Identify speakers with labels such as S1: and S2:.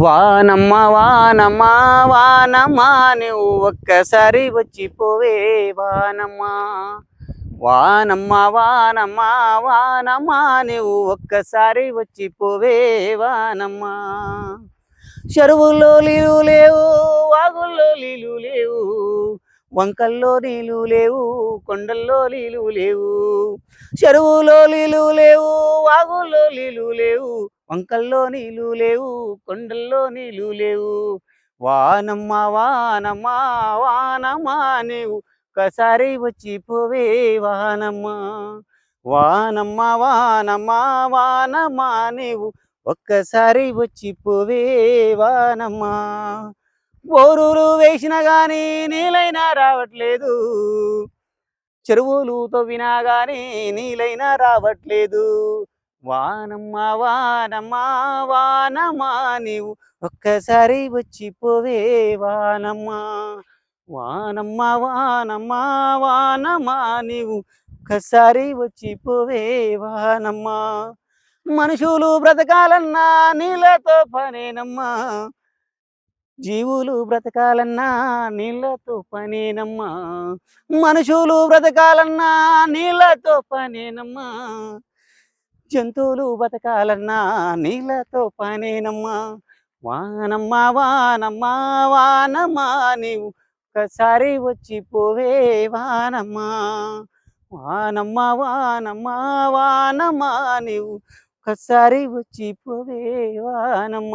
S1: వానమ్మ వానమ్మ వానమ్మ నువ్వు ఒక్కసారి వచ్చిపోవే వానమ్మ. వానమ్మ వానమ్మ వానమ్మ నువ్వు ఒక్కసారి వచ్చిపోవే వానమ్మ. చెరువుల్లో నీళ్ళు లేవు, వాగుల్లో నీళ్ళు లేవు, వంకల్లో నీళ్ళు లేవు, కొండల్లో నీళ్ళు లేవు. చెరువులో నీళ్ళు లేవు, వాగుల్లో నీళ్ళు లేవు, వంకల్లో నీళ్ళు లేవు, కొండల్లో నీళ్ళు లేవు. వానమ్మ వానమ్మ వానమ్మ నీవు ఒకసారి వచ్చిపోవే వానమ్మ. వానమ్మ వానమ్మ వానమ్మ నీవు ఒక్కసారి వచ్చిపోవే వానమ్మ. బోరులు వేసినా గానీ నీళ్ళైనా రావట్లేదు, చెరువులు తవ్వినా గానీ నీళ్ళైనా రావట్లేదు. వానమ్మ వానమ్మ వానమ్మ నీవు ఒక్కసారి వచ్చిపోవే వానమ్మ. వానమ్మ వానమ్మ వానమ్మ నీవు ఒక్కసారి వచ్చిపోవే వానమ్మ. మనుషులు బ్రతకాలన్నా నీళ్ళతో పనేనమ్మా, జీవులు బ్రతకాలన్నా నీళ్ళతో పనేనమ్మా. మనుషులు బ్రతకాలన్నా నీళ్ళతో పనేనమ్మా, జంతువులు బతకాలన్నా నీళ్ళతో పనేనమ్మా. వానమ్మ వానమ్మ వానమ్మ నీవు ఒకసారి వచ్చిపోవే వానమ్మ. వానమ్మ వానమ్మ వానమ్మ నీవు ఒకసారి వచ్చిపోవే వానమ్మ.